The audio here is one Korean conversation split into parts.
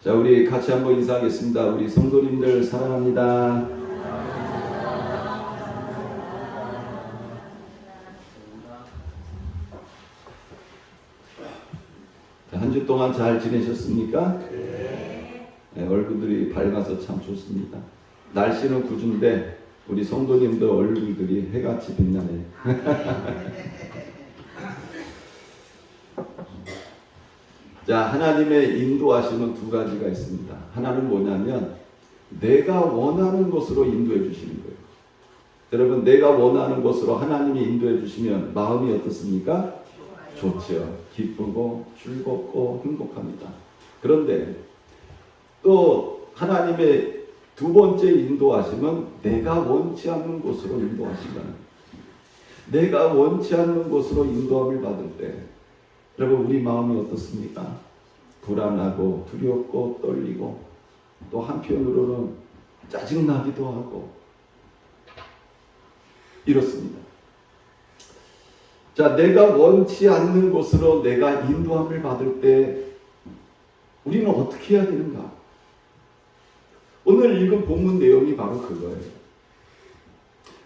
자, 우리 같이 한번 인사하겠습니다. 우리 성도님들 사랑합니다. 한 주 동안 잘 지내셨습니까? 네, 얼굴들이 밝아서 참 좋습니다. 날씨는 구준데 우리 성도님들 얼굴들이 해같이 빛나네요. 자, 하나님의 인도하심은 두 가지가 있습니다. 하나는 뭐냐면 내가 원하는 곳으로 인도해 주시는 거예요. 여러분, 내가 원하는 곳으로 하나님이 인도해 주시면 마음이 어떻습니까? 좋죠. 기쁘고 즐겁고 행복합니다. 그런데 또 하나님의 두 번째 인도하심은 내가 원치 않는 곳으로 인도하신다는 거예요. 내가 원치 않는 곳으로 인도함을 받을 때 여러분, 우리 마음이 어떻습니까? 불안하고 두렵고 떨리고 또 한편으로는 짜증나기도 하고 이렇습니다. 자, 내가 원치 않는 곳으로 내가 인도함을 받을 때 우리는 어떻게 해야 되는가? 오늘 읽은 본문 내용이 바로 그거예요.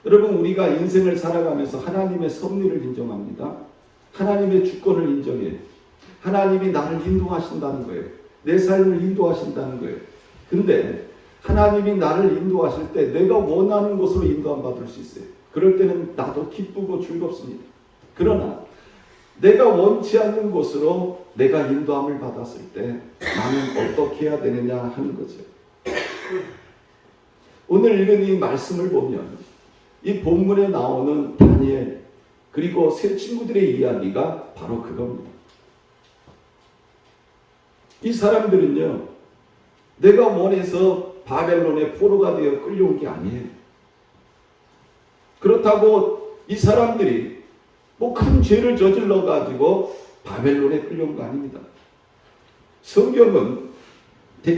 여러분, 우리가 인생을 살아가면서 하나님의 섭리를 인정합니다. 하나님의 주권을 인정해. 하나님이 나를 인도하신다는 거예요. 내 삶을 인도하신다는 거예요. 근데 하나님이 나를 인도하실 때 내가 원하는 곳으로 인도함 받을 수 있어요. 그럴 때는 나도 기쁘고 즐겁습니다. 그러나 내가 원치 않는 곳으로 내가 인도함을 받았을 때 나는 어떻게 해야 되느냐 하는 거죠. 오늘 읽은 이 말씀을 보면 이 본문에 나오는 다니엘 그리고 세 친구들의 이야기가 바로 그겁니다. 이 사람들은요, 내가 원해서 바벨론의 포로가 되어 끌려온 게 아니에요. 그렇다고 이 사람들이 뭐 큰 죄를 저질러 가지고 바벨론에 끌려온 거 아닙니다. 성경은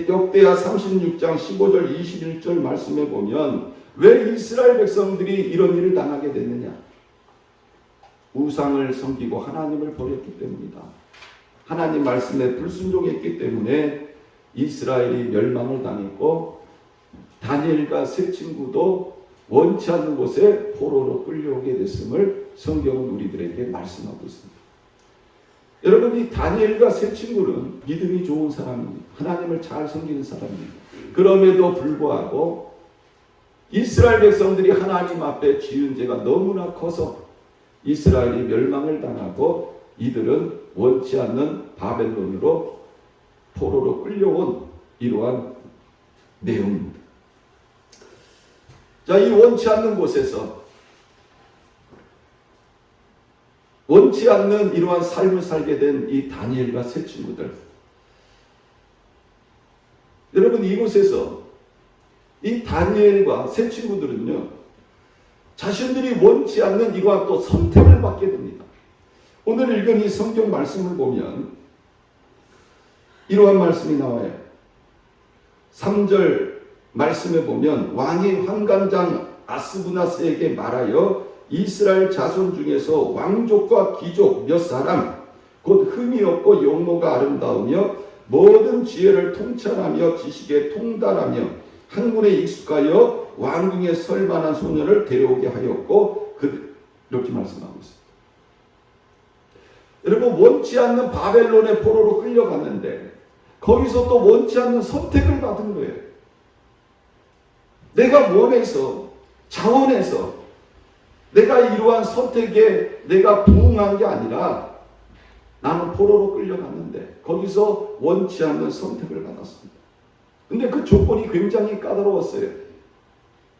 역대하 36장 15절 21절 말씀에 보면 왜 이스라엘 백성들이 이런 일을 당하게 됐느냐? 우상을 섬기고 하나님을 버렸기 때문이다. 하나님 말씀에 불순종했기 때문에 이스라엘이 멸망을 당했고 다니엘과 세 친구도 원치 않는 곳에 포로로 끌려오게 됐음을 성경은 우리들에게 말씀하고 있습니다. 여러분, 이 다니엘과 세 친구는 믿음이 좋은 사람입니다. 하나님을 잘 섬기는 사람입니다. 그럼에도 불구하고 이스라엘 백성들이 하나님 앞에 지은 죄가 너무나 커서 이스라엘이 멸망을 당하고 이들은 원치 않는 바벨론으로 포로로 끌려온 이러한 내용입니다. 자, 이 원치 않는 곳에서 원치 않는 이러한 삶을 살게 된 이 다니엘과 세 친구들. 여러분, 이곳에서 이 다니엘과 세 친구들은요, 자신들이 원치 않는 이러한 또 선택을 받게 됩니다. 오늘 읽은 이 성경 말씀을 보면 이러한 말씀이 나와요. 3절 말씀에 보면 왕이 환관장 아스부나스에게 말하여 이스라엘 자손 중에서 왕족과 귀족 몇 사람 곧 흠이 없고 용모가 아름다우며 모든 지혜를 통찰하며 지식에 통달하며 학문에 익숙하여 왕궁에 설 만한 소년을 데려오게 하였고 이렇게 말씀하고 있습니다. 여러분, 원치 않는 바벨론의 포로로 끌려갔는데 거기서 또 원치 않는 선택을 받은 거예요. 내가 원해서 자원해서 내가 이러한 선택에 내가 부응한 게 아니라 나는 포로로 끌려갔는데 거기서 원치 않는 선택을 받았습니다. 근데 그 조건이 굉장히 까다로웠어요.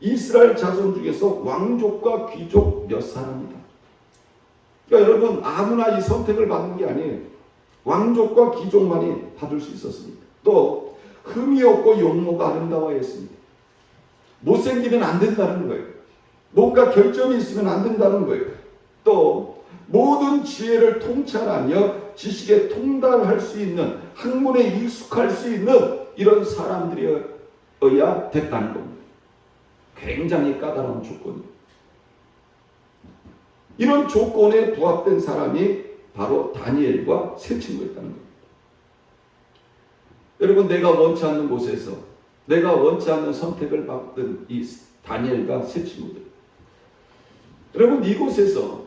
이스라엘 자손 중에서 왕족과 귀족 몇 사람이다. 그러니까 여러분, 아무나 이 선택을 받는 게 아니에요. 왕족과 귀족만이 받을 수 있었습니다. 또 흠이 없고 용모가 아름다워야 했습니다. 못생기면 안 된다는 거예요. 뭔가 결점이 있으면 안 된다는 거예요. 또 모든 지혜를 통찰하며 지식에 통달할 수 있는, 학문에 익숙할 수 있는 이런 사람들이어야 됐다는 겁니다. 굉장히 까다로운 조건이에요. 이런 조건에 부합된 사람이 바로 다니엘과 세 친구였다는 겁니다. 여러분, 내가 원치 않는 곳에서 내가 원치 않는 선택을 받던 이 다니엘과 세 친구들, 여러분, 이곳에서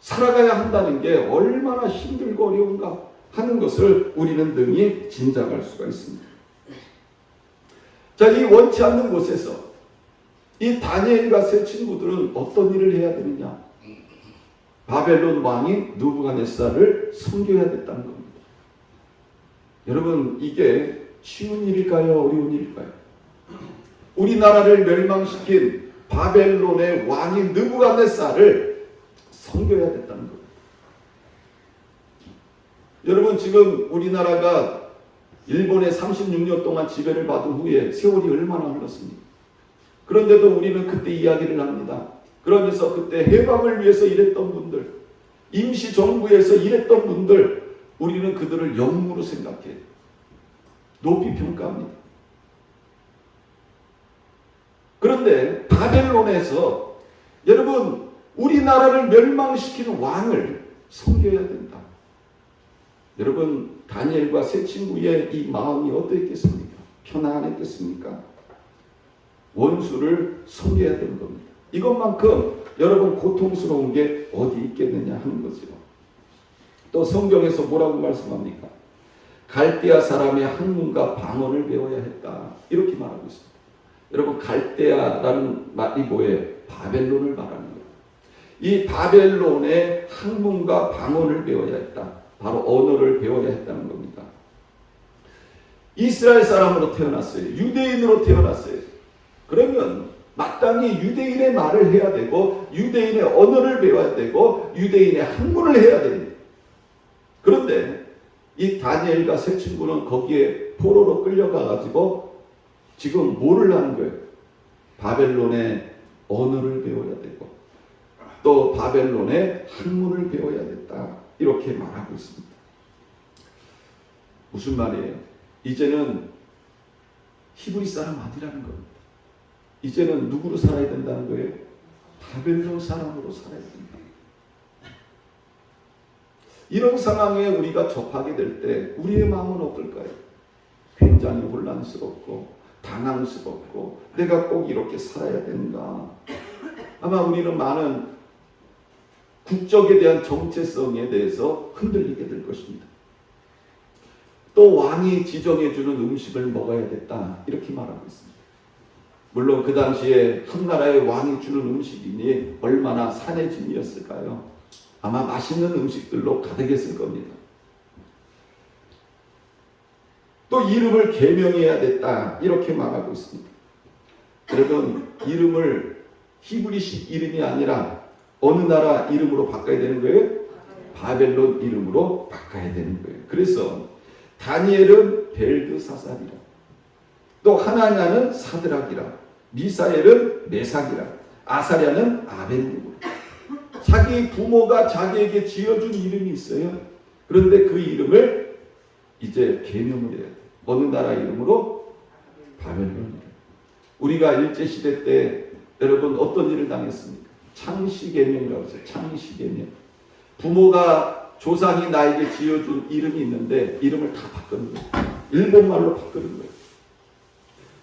살아가야 한다는 게 얼마나 힘들고 어려운가 하는 것을 우리는 능히 짐작할 수가 있습니다. 자, 이 원치 않는 곳에서 이 다니엘과 세 친구들은 어떤 일을 해야 되느냐? 바벨론 왕이 느부갓네살을 섬겨야 됐다는 겁니다. 여러분, 이게 쉬운 일일까요? 어려운 일일까요? 우리나라를 멸망시킨 바벨론의 왕이 느부갓네살을 섬겨야 됐다는 겁니다. 여러분, 지금 우리나라가 일본의 36년 동안 지배를 받은 후에 세월이 얼마나 흘렀습니까? 그런데도 우리는 그때 이야기를 합니다. 그러면서 그때 해방을 위해서 일했던 분들, 임시정부에서 일했던 분들, 우리는 그들을 영웅으로 생각해 높이 평가합니다. 그런데 바벨론에서 여러분, 우리나라를 멸망시키는 왕을 섬겨야 된다. 여러분, 다니엘과 세 친구의 이 마음이 어떠했겠습니까? 편안했겠습니까? 원수를 섬겨야 되는 겁니다. 이것만큼 여러분 고통스러운 게 어디 있겠느냐 하는 거죠. 또 성경에서 뭐라고 말씀합니까? 갈대아 사람의 학문과 방언을 배워야 했다. 이렇게 말하고 있습니다. 여러분, 갈대아라는 말이 뭐예요? 바벨론을 말하는 거예요. 이 바벨론의 학문과 방언을 배워야 했다. 바로 언어를 배워야 했다는 겁니다. 이스라엘 사람으로 태어났어요. 유대인으로 태어났어요. 그러면 마땅히 유대인의 말을 해야 되고 유대인의 언어를 배워야 되고 유대인의 학문을 해야 됩니다. 그런데 이 다니엘과 세 친구는 거기에 포로로 끌려가가지고 지금 뭐를 하는 거예요? 바벨론의 언어를 배워야 되고 또 바벨론의 학문을 배워야 됐다. 이렇게 말하고 있습니다. 무슨 말이에요? 이제는 히브리 사람 아니라는 겁니다. 이제는 누구로 살아야 된다는 거예요? 바벨론 사람으로 살아야 된다. 이런 상황에 우리가 접하게 될 때 우리의 마음은 어떨까요? 굉장히 혼란스럽고 당황스럽고 내가 꼭 이렇게 살아야 되는가? 아마 우리는 많은 국적에 대한 정체성에 대해서 흔들리게 될 것입니다. 또 왕이 지정해주는 음식을 먹어야겠다 이렇게 말하고 있습니다. 물론 그 당시에 한 나라의 왕이 주는 음식이니 얼마나 산의 진이었을까요? 아마 맛있는 음식들로 가득했을 겁니다. 또 이름을 개명해야 됐다 이렇게 말하고 있습니다. 여러분, 이름을 히브리식 이름이 아니라 어느 나라 이름으로 바꿔야 되는 거예요? 바벨론 이름으로 바꿔야 되는 거예요. 그래서 다니엘은 벨드사살이라, 또 하나냐는 사드락이라, 미사엘은 메삭이라, 아사랴는 아벤누고. 자기 부모가 자기에게 지어준 이름이 있어요. 그런데 그 이름을 이제 개명을 해야 돼. 어느 나라 이름으로? 바벨론 이름. 우리가 일제시대 때 여러분 어떤 일을 당했습니까? 창씨개명이라고 했어요. 창씨개명. 부모가 조상이 나에게 지어준 이름이 있는데 이름을 다 바꾸는 거예요. 일본말로 바꾸는 거예요.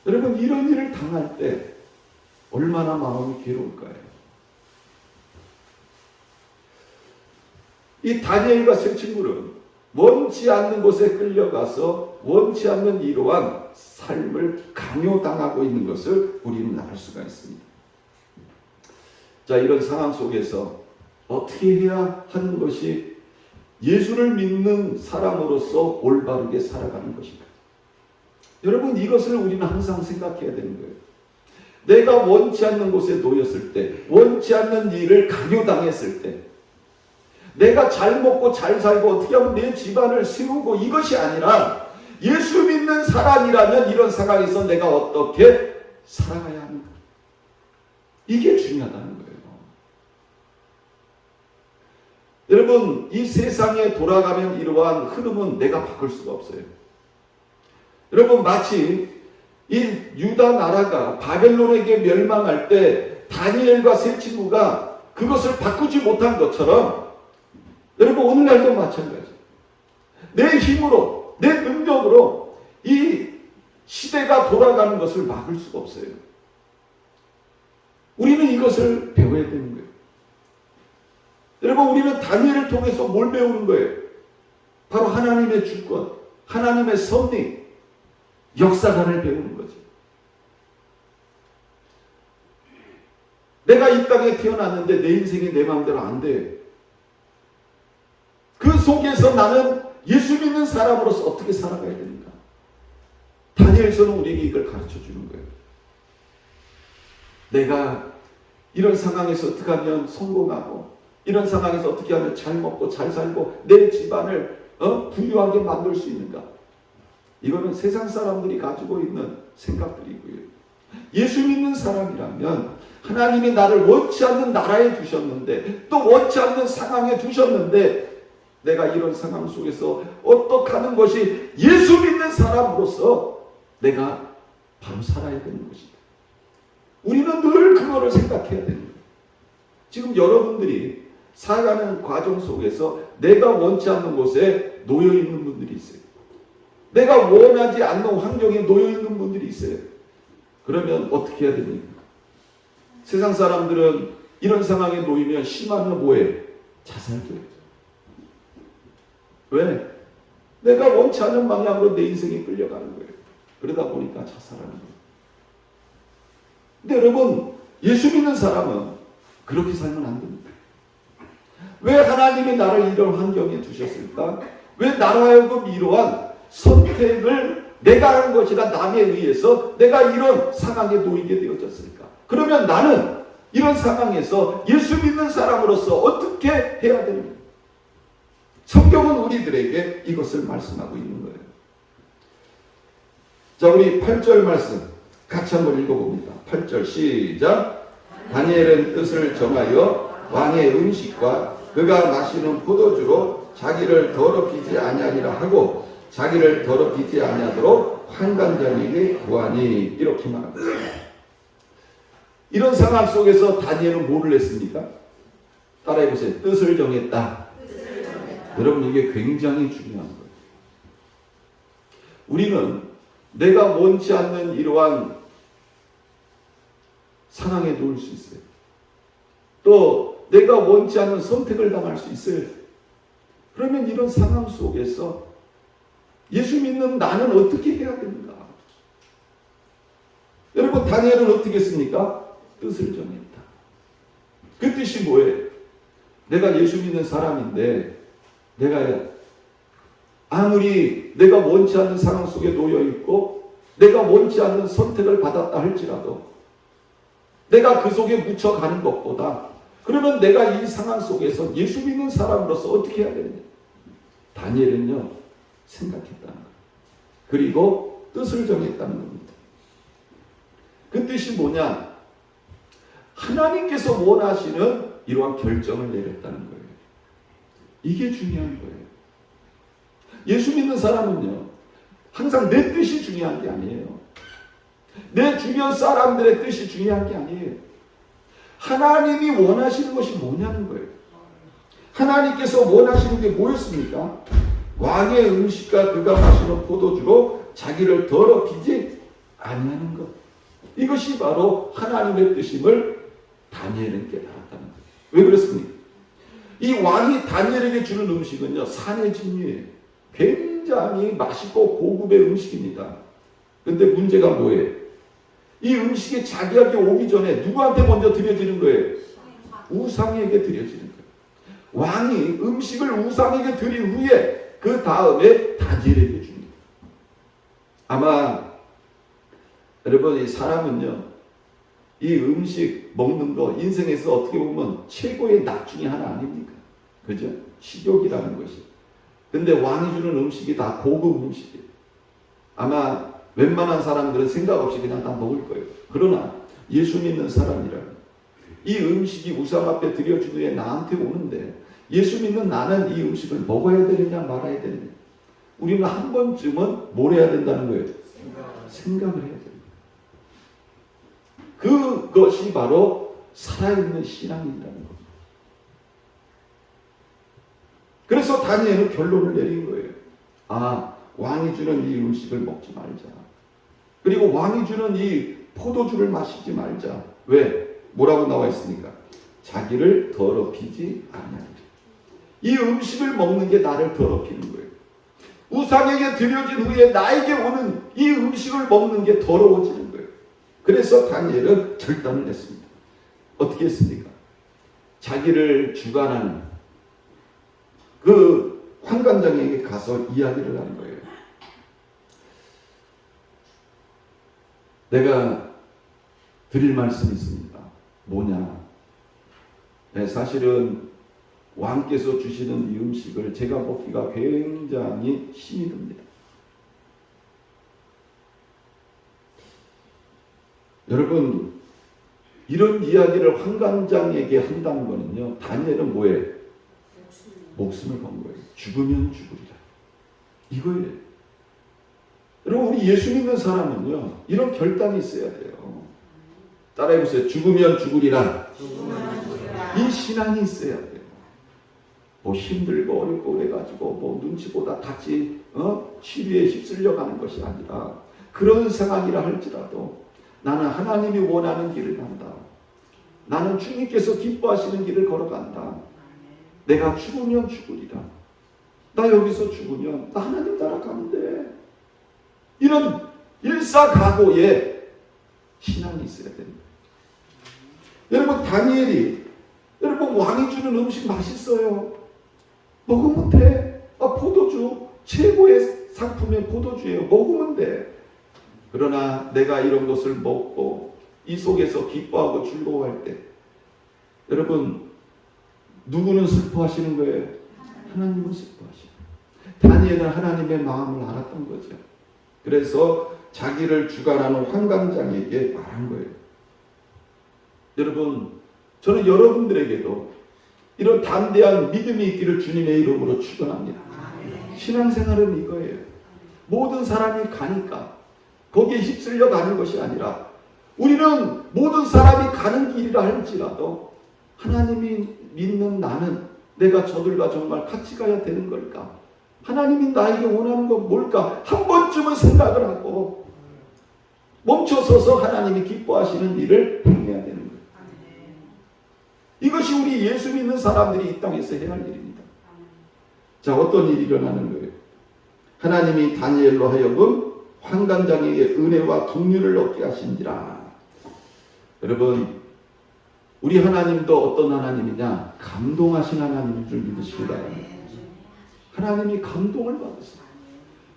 여러분, 이런 일을 당할 때 얼마나 마음이 괴로울까요? 이 다니엘과 세 친구는 원치 않는 곳에 끌려가서 원치 않는 이러한 삶을 강요당하고 있는 것을 우리는 알 수가 있습니다. 자, 이런 상황 속에서 어떻게 해야 하는 것이 예수를 믿는 사람으로서 올바르게 살아가는 것인가? 여러분, 이것을 우리는 항상 생각해야 되는 거예요. 내가 원치 않는 곳에 놓였을 때, 원치 않는 일을 강요당했을 때, 내가 잘 먹고 잘 살고 어떻게 하면 내 집안을 세우고 이것이 아니라 예수 믿는 사람이라면 이런 상황에서 내가 어떻게 살아가야 하는가? 이게 중요하다는 거예요. 여러분, 이 세상에 돌아가면 이러한 흐름은 내가 바꿀 수가 없어요. 여러분, 마치 이 유다 나라가 바벨론에게 멸망할 때 다니엘과 세 친구가 그것을 바꾸지 못한 것처럼 여러분, 오늘날도 마찬가지예요. 내 힘으로 내 능력으로 이 시대가 돌아가는 것을 막을 수가 없어요. 우리는 이것을 배워야 되는 거예요. 여러분, 우리는 다니엘을 통해서 뭘 배우는 거예요? 바로 하나님의 주권, 하나님의 섭리, 역사관을 배우는 거죠. 내가 이 땅에 태어났는데 내 인생이 내 마음대로 안 돼. 그 속에서 나는 예수 믿는 사람으로서 어떻게 살아가야 됩니까? 다니엘서는 우리에게 이걸 가르쳐 주는 거예요. 내가 이런 상황에서 어떻게 하면 성공하고, 이런 상황에서 어떻게 하면 잘 먹고 잘 살고 내 집안을 부유하게 만들 수 있는가? 이거는 세상 사람들이 가지고 있는 생각들이고요. 예수 믿는 사람이라면 하나님이 나를 원치 않는 나라에 두셨는데, 또 원치 않는 상황에 두셨는데, 내가 이런 상황 속에서 어떻게 하는 것이 예수 믿는 사람으로서 내가 바로 살아야 되는 것이다. 우리는 늘 그거를 생각해야 되는 거예요. 지금 여러분들이 살아가는 과정 속에서 내가 원치 않는 곳에 놓여 있는 분들이 있어요. 내가 원하지 않는 환경에 놓여 있는 분들이 있어요. 그러면 어떻게 해야 됩니까? 세상 사람들은 이런 상황에 놓이면 심하면 뭐해? 자살줘야죠. 왜? 내가 원치 않는 방향으로 내 인생이 끌려가는 거예요. 그러다 보니까 자살하는 거예요. 근데 여러분, 예수 믿는 사람은 그렇게 살면 안 됩니다. 왜 하나님이 나를 이런 환경에 두셨을까? 왜 나로 하여금 이러한 선택을 내가 하는 것이라 남에 의해서 내가 이런 상황에 놓이게 되어졌을까? 그러면 나는 이런 상황에서 예수 믿는 사람으로서 어떻게 해야 되는가? 성경은 우리들에게 이것을 말씀하고 있는 거예요. 자, 우리 8절 말씀 같이 한번 읽어봅니다. 8절 시작. 다니엘은 뜻을 정하여 왕의 음식과 그가 마시는 포도주로 자기를 더럽히지 아니하리라 하고 자기를 더럽히지 아니하도록 환관장에게 구하니, 이렇게 말합니다. 이런 상황 속에서 다니엘은 뭐를 했습니까? 따라해보세요. 뜻을 정했다. 여러분, 이게 굉장히 중요한 거예요. 우리는 내가 원치 않는 이러한 상황에 놓일 수 있어요. 또 내가 원치 않는 선택을 당할 수 있어요. 그러면 이런 상황 속에서 예수 믿는 나는 어떻게 해야 되는가? 여러분, 다니엘은 어떻게 했습니까? 뜻을 정했다. 그 뜻이 뭐예요? 내가 예수 믿는 사람인데 내가 아무리 내가 원치 않는 상황 속에 놓여 있고 내가 원치 않는 선택을 받았다 할지라도 내가 그 속에 묻혀가는 것보다, 그러면 내가 이 상황 속에서 예수 믿는 사람으로서 어떻게 해야 되느냐? 다니엘은요, 생각했다는 거예요. 그리고 뜻을 정했다는 겁니다. 그 뜻이 뭐냐? 하나님께서 원하시는 이러한 결정을 내렸다는 거예요. 이게 중요한 거예요. 예수 믿는 사람은요, 항상 내 뜻이 중요한 게 아니에요. 내 주변 사람들의 뜻이 중요한 게 아니에요. 하나님이 원하시는 것이 뭐냐는 거예요. 하나님께서 원하시는 게 뭐였습니까? 왕의 음식과 그가 마시는 포도주로 자기를 더럽히지 아니하는 것. 이것이 바로 하나님의 뜻임을 다니엘은 깨달았다는 거예요. 왜 그렇습니까? 이 왕이 다니엘에게 주는 음식은요, 산의 진미예요. 굉장히 맛있고 고급의 음식입니다. 근데 문제가 뭐예요? 이 음식이 자기에게 오기 전에 누구한테 먼저 드려지는 거예요? 우상에게 드려지는 거예요. 왕이 음식을 우상에게 드린 후에 그 다음에 다니엘에게 줍니다. 아마 여러분, 이 사람은요, 이 음식 먹는 거 인생에서 어떻게 보면 최고의 낙 중에 하나 아닙니까? 그죠? 식욕이라는 것이. 근데 왕이 주는 음식이 다 고급 음식이에요. 아마 웬만한 사람들은 생각 없이 그냥 다 먹을 거예요. 그러나 예수 믿는 사람이라면 이 음식이 우상 앞에 드려진 후에 나한테 오는데 예수 믿는 나는 이 음식을 먹어야 되느냐 말아야 되느냐. 우리는 한 번쯤은 뭘 해야 된다는 거예요? 생각을 해야 됩니다. 그것이 바로 살아있는 신앙이라는 겁니다. 그래서 다니엘은 결론을 내린 거예요. 아, 왕이 주는 이 음식을 먹지 말자. 그리고 왕이 주는 이 포도주를 마시지 말자. 왜? 뭐라고 나와 있습니까? 자기를 더럽히지 않으리라. 이 음식을 먹는 게 나를 더럽히는 거예요. 우상에게 드려진 후에 나에게 오는 이 음식을 먹는 게 더러워지는 거예요. 그래서 다니엘은 결단을 했습니다. 어떻게 했습니까? 자기를 주관하는 그 환관장에게 가서 이야기를 하는 거예요. 내가 드릴 말씀이 있습니다. 뭐냐? 네, 사실은 왕께서 주시는 이 음식을 제가 먹기가 굉장히 힘이 듭니다. 여러분, 이런 이야기를 환관장에게 한다는 거는요, 다니엘은 뭐예요? 목숨을 건 거예요. 죽으면 죽으리라. 이거예요. 여러분, 우리 예수 믿는 사람은요, 이런 결단이 있어야 돼요. 따라해보세요. 죽으면 죽으리라. 이 신앙이 있어야 돼요. 뭐 힘들고 어렵고 그래가지고 뭐 눈치보다 같이 시비에 휩쓸려 가는 것이 아니라, 그런 상황이라 할지라도 나는 하나님이 원하는 길을 간다. 나는 주님께서 기뻐하시는 길을 걸어간다. 내가 죽으면 죽으리라. 나 여기서 죽으면 나 하나님 따라 가는데. 이런 일사각오의 신앙이 있어야 됩니다. 여러분, 다니엘이, 여러분, 왕이 주는 음식 맛있어요. 먹으면 돼. 포도주, 최고의 상품은 포도주예요. 먹으면 돼. 그러나 내가 이런 것을 먹고 이 속에서 기뻐하고 즐거워할 때, 여러분, 누구는 슬퍼하시는 거예요? 하나님은 슬퍼하시는 거예요. 다니엘은 하나님의 마음을 알았던 거죠. 그래서 자기를 주관하는 환관장에게 말한 거예요. 여러분, 저는 여러분들에게도 이런 담대한 믿음이 있기를 주님의 이름으로 축원합니다. 신앙생활은 이거예요. 모든 사람이 가니까 거기에 휩쓸려 가는 것이 아니라, 우리는 모든 사람이 가는 길이라 할지라도 하나님이 믿는 나는 내가 저들과 정말 같이 가야 되는 걸까? 하나님이 나에게 원하는 건 뭘까? 한 번쯤은 생각을 하고 멈춰서서 하나님이 기뻐하시는 일을 행해야 되는 거예요. 이것이 우리 예수 믿는 사람들이 이 땅에서 해야 할 일입니다. 자, 어떤 일이 일어나는 거예요? 하나님이 다니엘로 하여금 환관장에게 은혜와 긍휼을 얻게 하신지라. 여러분, 우리 하나님도 어떤 하나님이냐? 감동하신 하나님인 줄 믿으시기 바랍니다. 하나님이 감동을 받으세요.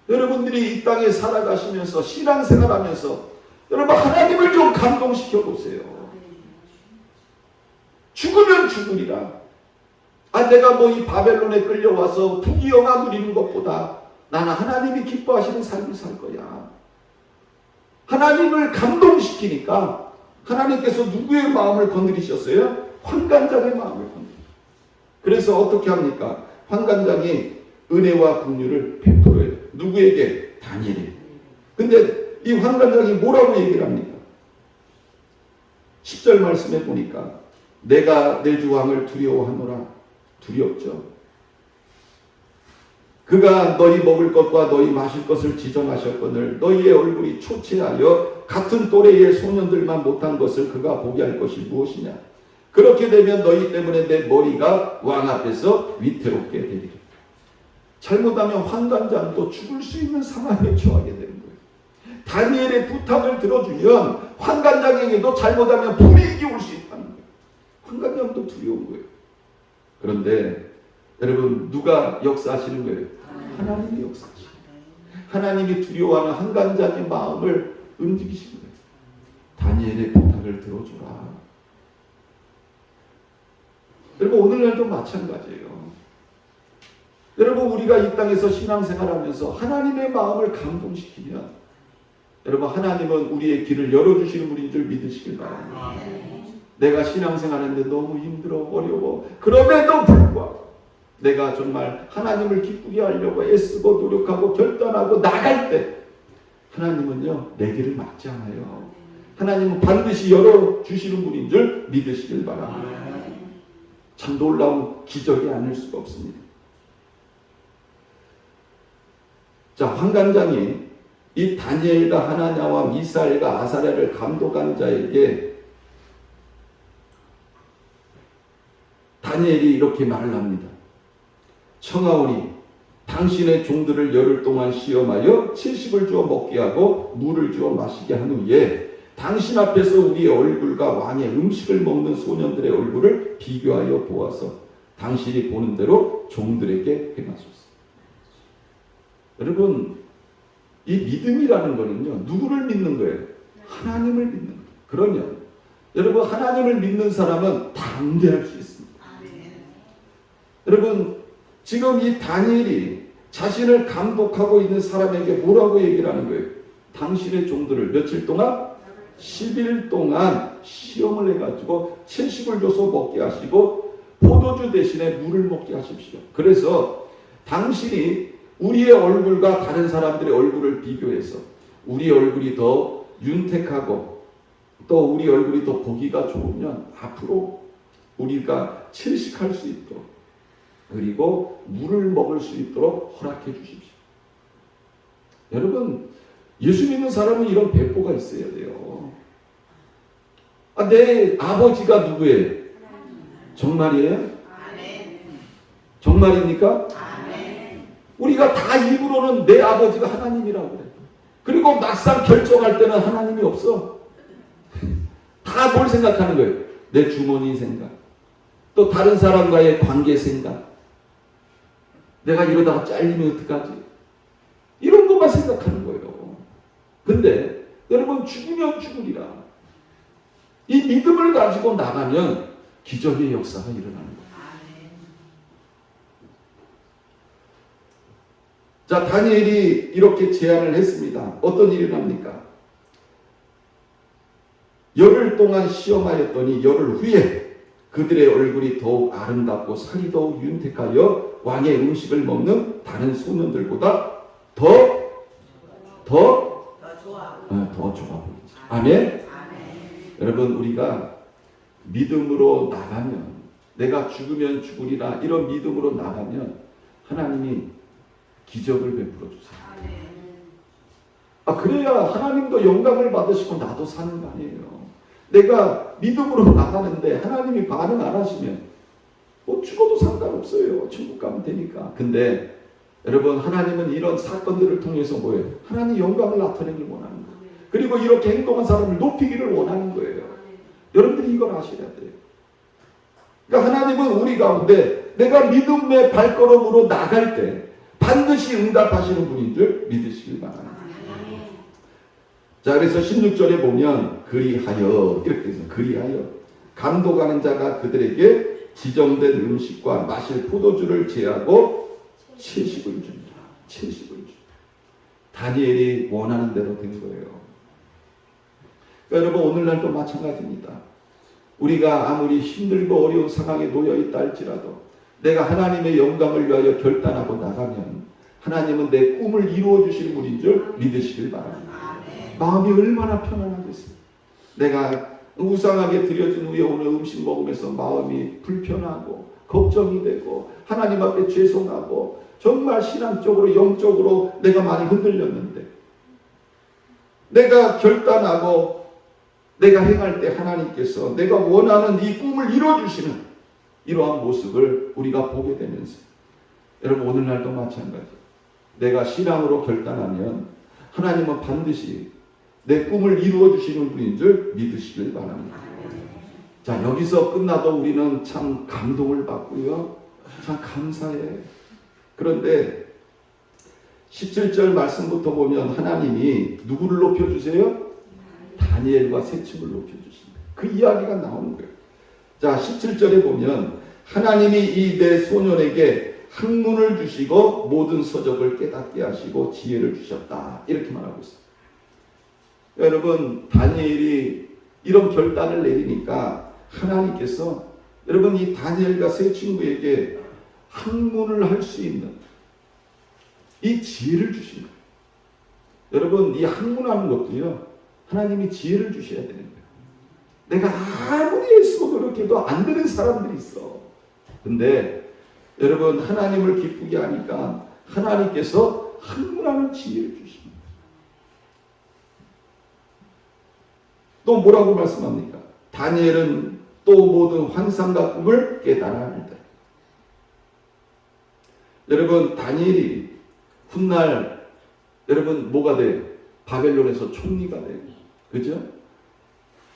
여러분들이 이 땅에 살아가시면서 신앙생활하면서 여러분, 하나님을 좀 감동시켜 보세요. 죽으면 죽으리라. 내가 뭐 이 바벨론에 끌려와서 부귀영화 누리는 것보다 나는 하나님이 기뻐하시는 삶을 살 거야. 하나님을 감동시키니까 하나님께서 누구의 마음을 건드리셨어요? 환관장의 마음을 건드리셨어요. 그래서 어떻게 합니까? 환관장이 은혜와 긍휼을 베풀어요. 누구에게? 다니엘에게. 근데 이 환관장이 뭐라고 얘기를 합니까? 10절 말씀에 보니까 내가 내 주 왕을 두려워하노라. 두렵죠. 그가 너희 먹을 것과 너희 마실 것을 지정하셨거늘 너희의 얼굴이 초췌하여 같은 또래의 소년들만 못한 것을 그가 보게 할 것이 무엇이냐. 그렇게 되면 너희 때문에 내 머리가 왕 앞에서 위태롭게 되리라. 잘못하면 환관장도 죽을 수 있는 상황에 처하게 되는 거예요. 다니엘의 부탁을 들어주면 환관장에게도 잘못하면 불이익이 올 수 있다는 거예요. 환관장도 두려운 거예요. 그런데 여러분, 누가 역사하시는 거예요? 하나님이 역사하시는 거예요. 하나님이 두려워하는 환관장의 마음을 움직이시는 거예요. 다니엘의 부탁을 들어줘라. 여러분, 오늘날도 마찬가지예요. 여러분, 우리가 이 땅에서 신앙생활하면서 하나님의 마음을 감동시키면 여러분, 하나님은 우리의 길을 열어주시는 분인 줄 믿으시길 바랍니다. 내가 신앙생활하는데 너무 힘들어 어려워. 그럼에도 불구하고 내가 정말 하나님을 기쁘게 하려고 애쓰고 노력하고 결단하고 나갈 때 하나님은요, 내 길을 막지 않아요. 하나님은 반드시 열어주시는 분인 줄 믿으시길 바랍니다. 참 놀라운 기적이 아닐 수가 없습니다. 자, 환관장이 이 다니엘과 하나냐와 미사엘과 아사랴를 감독한 자에게 다니엘이 이렇게 말을 합니다. 청하오니 당신의 종들을 열흘 동안 시험하여 70을 주어 먹게 하고 물을 주어 마시게 한 후에 당신 앞에서 우리의 얼굴과 왕의 음식을 먹는 소년들의 얼굴을 비교하여 보아서 당신이 보는 대로 종들에게 행하소서. 여러분, 이 믿음이라는 거는요, 누구를 믿는 거예요? 하나님을 믿는 거예요. 그러면 여러분, 하나님을 믿는 사람은 담대할 수 있습니다. 여러분, 지금 이 다니엘이 자신을 감독하고 있는 사람에게 뭐라고 얘기를 하는 거예요? 당신의 종들을 며칠 동안? 10일 동안 시험을 해가지고 70을 줘서 먹게 하시고 포도주 대신에 물을 먹게 하십시오. 그래서 당신이 우리의 얼굴과 다른 사람들의 얼굴을 비교해서 우리 얼굴이 더 윤택하고 또 우리 얼굴이 더 보기가 좋으면 앞으로 우리가 채식할 수 있도록 그리고 물을 먹을 수 있도록 허락해 주십시오. 여러분, 예수 믿는 사람은 이런 배포가 있어야 돼요. 내 아버지가 누구예요? 정말이에요? 정말입니까? 우리가 다 입으로는 내 아버지가 하나님이라고 그래요. 그리고 막상 결정할 때는 하나님이 없어. 다 뭘 생각하는 거예요? 내 주머니 생각, 또 다른 사람과의 관계 생각, 내가 이러다가 잘리면 어떡하지? 이런 것만 생각하는 거예요. 근데 여러분, 죽으면 죽으리라. 이 믿음을 가지고 나가면 기적의 역사가 일어나는 거예요. 자, 다니엘이 이렇게 제안을 했습니다. 어떤 일이 납니까? 열흘 동안 시험하였더니 열흘 후에 그들의 얼굴이 더욱 아름답고 살이 더욱 윤택하여 왕의 음식을 먹는 다른 소년들보다 더 좋아 보이지. 아멘? 여러분, 우리가 믿음으로 나가면, 내가 죽으면 죽으리라 이런 믿음으로 나가면 하나님이 기적을 베풀어 주세요. 그래야 하나님도 영광을 받으시고 나도 사는 거 아니에요. 내가 믿음으로 나가는데 하나님이 반응 안 하시면 죽어도 상관없어요. 천국 가면 되니까. 근데 여러분, 하나님은 이런 사건들을 통해서 뭐예요? 하나님 영광을 나타내길 원하는 거예요. 그리고 이렇게 행동한 사람을 높이기를 원하는 거예요. 여러분들이 이걸 아셔야 돼요. 그러니까 하나님은 우리 가운데 내가 믿음의 발걸음으로 나갈 때 반드시 응답하시는 분인 줄 믿으시길 바랍니다. 자, 그래서 16절에 보면 그리하여 이렇게 되어 있습니다. 그리하여 감독하는 자가 그들에게 지정된 음식과 마실 포도주를 제하고 채식을 줍니다. 채식을 줍니다. 다니엘이 원하는 대로 된 거예요. 그러니까 여러분, 오늘날도 마찬가지입니다. 우리가 아무리 힘들고 어려운 상황에 놓여 있다 할지라도 내가 하나님의 영광을 위하여 결단하고 나가면 하나님은 내 꿈을 이루어 주실 분인 줄 믿으시길 바랍니다. 마음이 얼마나 편안하겠어요. 내가 우상하게 드려진 후에 오늘 음식 먹으면서 마음이 불편하고 걱정이 되고 하나님 앞에 죄송하고 정말 신앙적으로 영적으로 내가 많이 흔들렸는데 내가 결단하고 내가 행할 때 하나님께서 내가 원하는 이 꿈을 이루어주시는 이러한 모습을 우리가 보게 되면서, 여러분, 오늘날도 마찬가지. 내가 신앙으로 결단하면 하나님은 반드시 내 꿈을 이루어주시는 분인 줄 믿으시길 바랍니다. 자, 여기서 끝나도 우리는 참 감동을 받고요, 참 감사해. 그런데 17절 말씀부터 보면 하나님이 누구를 높여주세요? 다니엘과 세 층을 높여주십니다. 그 이야기가 나오는 거예요. 자, 17절에 보면 하나님이 이 내 소년에게 학문을 주시고 모든 서적을 깨닫게 하시고 지혜를 주셨다. 이렇게 말하고 있어요. 여러분, 다니엘이 이런 결단을 내리니까 하나님께서 여러분 이 다니엘과 세 친구에게 학문을 할 수 있는 이 지혜를 주신 거예요. 여러분, 이 학문하는 것도요, 하나님이 지혜를 주셔야 되는 거예요. 내가 아무리 애쓰고 노력해도 안 되는 사람들이 있어. 근데 여러분, 하나님을 기쁘게 하니까 하나님께서 항문하는 지혜를 주십니다. 또 뭐라고 말씀합니까? 다니엘은 또 모든 환상과 꿈을 깨달아 합니다. 여러분, 다니엘이 훗날 여러분 뭐가 돼요? 바벨론에서 총리가 돼요. 그죠?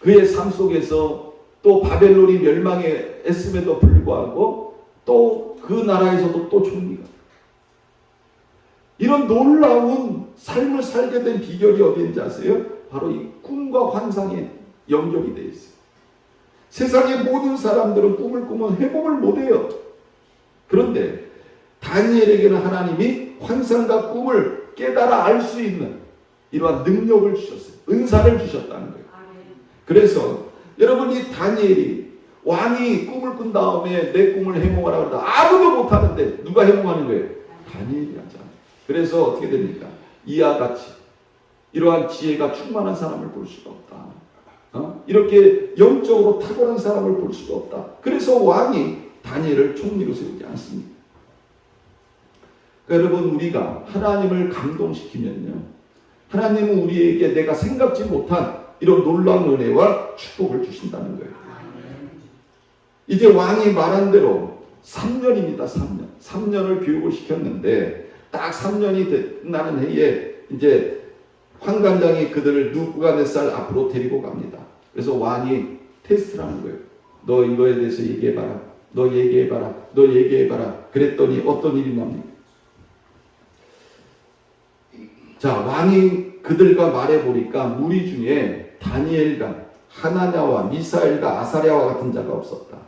그의 삶 속에서 또 바벨론이 멸망했음에도 불구하고 또 그 나라에서도 또 총리가 돼요. 이런 놀라운 삶을 살게 된 비결이 어디인지 아세요? 바로 이 꿈과 환상에 연결이 되어 있어요. 세상의 모든 사람들은 꿈을 꾸면 회복을 못해요. 그런데 다니엘에게는 하나님이 환상과 꿈을 깨달아 알 수 있는 이러한 능력을 주셨어요. 은사를 주셨다는 거예요. 그래서 여러분, 이 다니엘이 왕이 꿈을 꾼 다음에 내 꿈을 해몽하라 그러다 아무도 못하는데 누가 해몽하는 거예요? 다니엘이 하잖아요. 그래서 어떻게 됩니까? 이와 같이 이러한 지혜가 충만한 사람을 볼 수가 없다. 이렇게 영적으로 탁월한 사람을 볼 수가 없다. 그래서 왕이 다니엘을 총리로 세우지 않습니다. 그러니까 여러분, 우리가 하나님을 감동시키면요, 하나님은 우리에게 내가 생각지 못한 이런 놀라운 은혜와 축복을 주신다는 거예요. 이제 왕이 말한 대로 3년입니다. 3년. 3년을 교육을 시켰는데 딱 3년이 끝나는 해에 이제 환관장이 그들을 누부갓네살 앞으로 데리고 갑니다. 그래서 왕이 테스트를 하는 거예요. 너 이거에 대해서 얘기해봐라. 너 얘기해봐라. 너 얘기해봐라. 그랬더니 어떤 일이 납니까? 자, 왕이 그들과 말해보니까 무리 중에 다니엘과 하나냐와 미사엘과 아사랴와 같은 자가 없었다.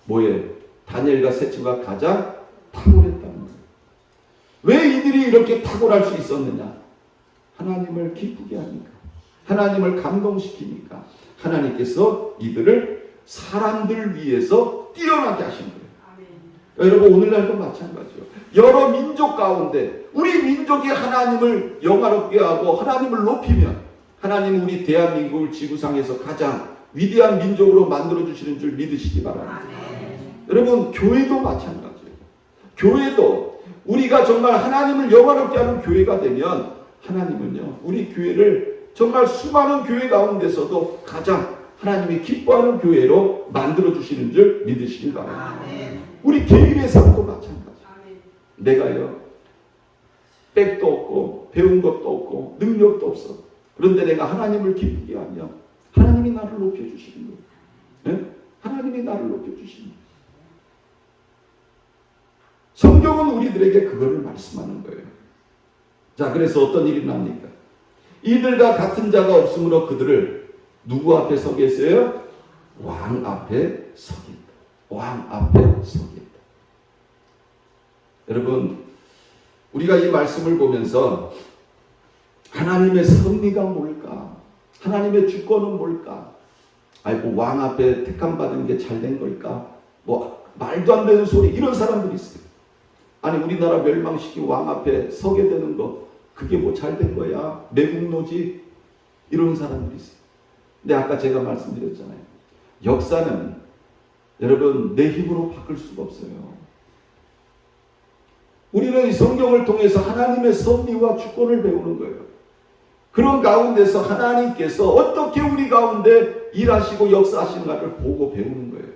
뭐예요? 다니엘과 세 친구가 가장 탁월했다는 거예요. 왜 이들이 이렇게 탁월할 수 있었느냐? 하나님을 기쁘게 하니까, 하나님을 감동시키니까 하나님께서 이들을 사람들 위해서 뛰어나게 하신 거예요. 여러분, 오늘날도 마찬가지요. 여러 민족 가운데 우리 민족이 하나님을 영화롭게 하고 하나님을 높이면 하나님은 우리 대한민국을 지구상에서 가장 위대한 민족으로 만들어주시는 줄 믿으시기 바랍니다. 여러분, 교회도 마찬가지예요. 교회도 우리가 정말 하나님을 영화롭게 하는 교회가 되면 하나님은요, 우리 교회를 정말 수많은 교회 가운데서도 가장 하나님이 기뻐하는 교회로 만들어주시는 줄 믿으시기 바랍니다. 우리 개인의 삶도 마찬가지. 내가요, 백도 없고 배운 것도 없고 능력도 없어. 그런데 내가 하나님을 기쁘게 하면 하나님이 나를 높여주시는 거예요. 네? 하나님이 나를 높여주시는 거예요. 성경은 우리들에게 그거를 말씀하는 거예요. 자, 그래서 어떤 일이 납니까? 이들과 같은 자가 없으므로 그들을 누구 앞에 서게 했어요? 왕 앞에 서게 했다. 왕 앞에 서게 했다. 여러분, 우리가 이 말씀을 보면서 하나님의 섭리가 뭘까? 하나님의 주권은 뭘까? 아이고, 왕 앞에 택함받은 게 잘된 걸까? 뭐 말도 안 되는 소리, 이런 사람들이 있어요. 아니, 우리나라 멸망시키고 왕 앞에 서게 되는 거, 그게 뭐 잘된 거야? 매국노지? 이런 사람들이 있어요. 근데 아까 제가 말씀드렸잖아요. 역사는 여러분, 내 힘으로 바꿀 수가 없어요. 우리는 이 성경을 통해서 하나님의 섭리와 주권을 배우는 거예요. 그런 가운데서 하나님께서 어떻게 우리 가운데 일하시고 역사하시는가를 보고 배우는 거예요.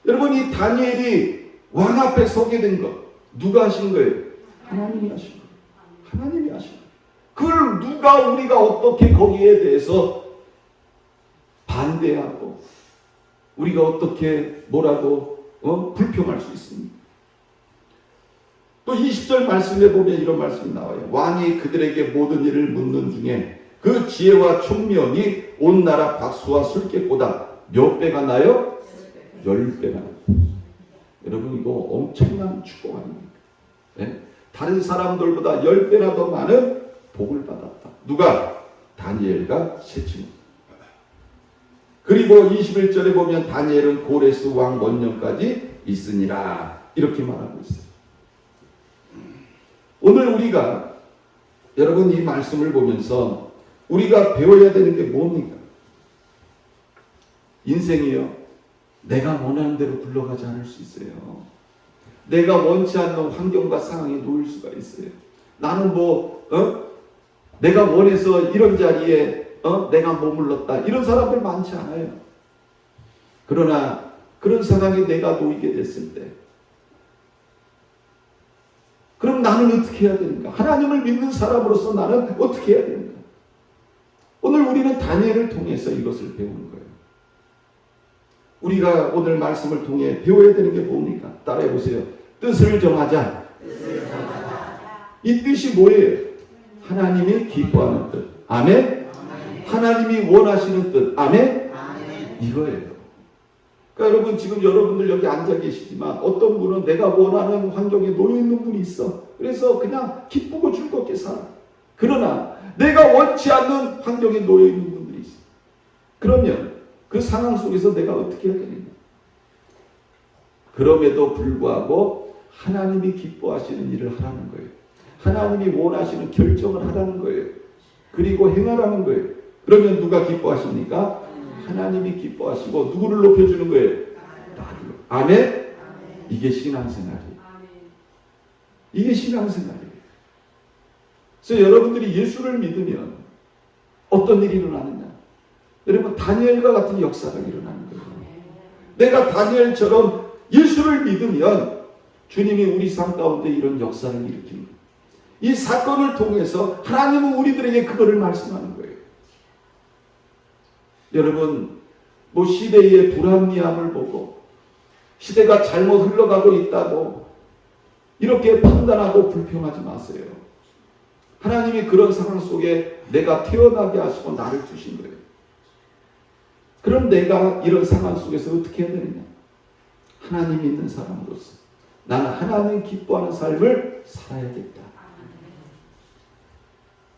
여러분, 이 다니엘이 왕 앞에 서게 된 것, 누가 하신 거예요? 하나님이 하신 거예요. 하나님이 하신 거예요. 그걸 누가, 우리가 어떻게 거기에 대해서 반대하고 우리가 어떻게 뭐라고 불평할 수 있습니까? 또 20절 말씀에 보면 이런 말씀이 나와요. 왕이 그들에게 모든 일을 묻는 중에 그 지혜와 총명이 온 나라 박수와 술객보다 몇 배가 나요? 10배가 나요. 여러분, 이거 엄청난 축복 아닙니까? 네? 다른 사람들보다 10배나 더 많은 복을 받았다. 누가? 다니엘과 세 친구. 그리고 21절에 보면 다니엘은 고레스 왕 원년까지 있으니라, 이렇게 말하고 있어요. 오늘 우리가 여러분 이 말씀을 보면서 우리가 배워야 되는 게 뭡니까? 인생이요, 내가 원하는 대로 굴러가지 않을 수 있어요. 내가 원치 않는 환경과 상황에 놓일 수가 있어요. 나는 내가 원해서 이런 자리에 내가 머물렀다. 이런 사람들 많지 않아요. 그러나 그런 상황에 내가 놓이게 됐을 때 그럼 나는 어떻게 해야 되는가? 하나님을 믿는 사람으로서 나는 어떻게 해야 되는가? 오늘 우리는 다니엘을 통해서 이것을 배우는 거예요. 우리가 오늘 말씀을 통해 배워야 되는 게 뭡니까? 따라해 보세요. 뜻을 정하자. 이 뜻이 뭐예요? 하나님이 기뻐하는 뜻. 아멘? 하나님이 원하시는 뜻. 아멘? 이거예요. 그러니까 여러분, 지금 여러분들 여기 앉아 계시지만 어떤 분은 내가 원하는 환경에 놓여 있는 분이 있어. 그래서 그냥 기쁘고 즐겁게 살아. 그러나 내가 원치 않는 환경에 놓여 있는 분들이 있어. 그러면 그 상황 속에서 내가 어떻게 해야 되느냐? 그럼에도 불구하고 하나님이 기뻐하시는 일을 하라는 거예요. 하나님이 원하시는 결정을 하라는 거예요. 그리고 행하라는 거예요. 그러면 누가 기뻐하십니까? 하나님이 기뻐하시고 누구를 높여주는 거예요? 나를. 아멘? 이게 신앙생활이에요. 이게 신앙생활이에요. 그래서 여러분들이 예수를 믿으면 어떤 일이 일어나느냐? 여러분, 다니엘과 같은 역사가 일어나는 거예요. 내가 다니엘처럼 예수를 믿으면 주님이 우리 삶 가운데 이런 역사를 일으키는 거예요. 이 사건을 통해서 하나님은 우리들에게 그거를 말씀하는 거예요. 여러분, 시대의 불합리함을 보고 시대가 잘못 흘러가고 있다고 이렇게 판단하고 불평하지 마세요. 하나님이 그런 상황 속에 내가 태어나게 하시고 나를 주신 거예요. 그럼 내가 이런 상황 속에서 어떻게 해야 되느냐? 하나님 믿는 사람으로서 나는 하나님 기뻐하는 삶을 살아야겠다.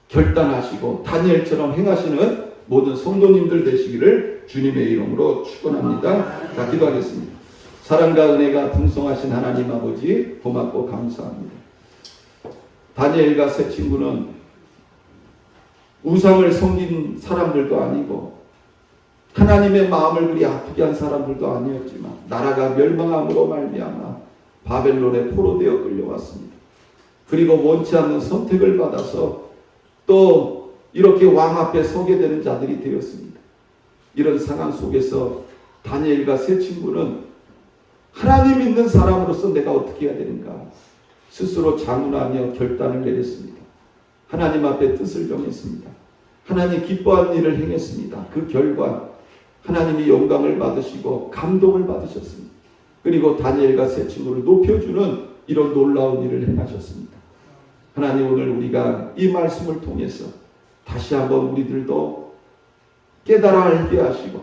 결단하시고 다니엘처럼 행하시는 모든 성도님들 되시기를 주님의 이름으로 축원합니다. 자, 기도하겠습니다. 사랑과 은혜가 풍성하신 하나님 아버지, 고맙고 감사합니다. 다니엘과 세 친구는 우상을 섬긴 사람들도 아니고 하나님의 마음을 그리 아프게 한 사람들도 아니었지만 나라가 멸망함으로 말미암아 바벨론에 포로되어 끌려왔습니다. 그리고 원치 않는 선택을 받아서 또 이렇게 왕 앞에 서게 되는 자들이 되었습니다. 이런 상황 속에서 다니엘과 세 친구는 하나님 믿는 사람으로서 내가 어떻게 해야 되는가 스스로 자문하며 결단을 내렸습니다. 하나님 앞에 뜻을 정했습니다. 하나님 기뻐하는 일을 행했습니다. 그 결과 하나님이 영광을 받으시고 감동을 받으셨습니다. 그리고 다니엘과 세 친구를 높여주는 이런 놀라운 일을 행하셨습니다. 하나님, 오늘 우리가 이 말씀을 통해서 다시 한번 우리들도 깨달아 알게 하시고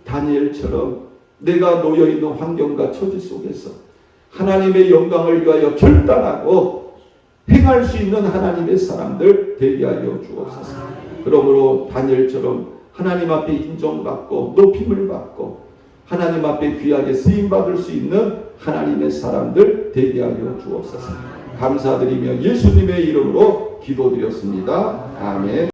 다니엘처럼 내가 놓여있는 환경과 처지 속에서 하나님의 영광을 위하여 결단하고 행할 수 있는 하나님의 사람들 되게 하여 주옵소서. 그러므로 다니엘처럼 하나님 앞에 인정받고 높임을 받고 하나님 앞에 귀하게 쓰임받을 수 있는 하나님의 사람들 되게 하여 주옵소서. 감사드리며 예수님의 이름으로 기도드렸습니다. 아멘.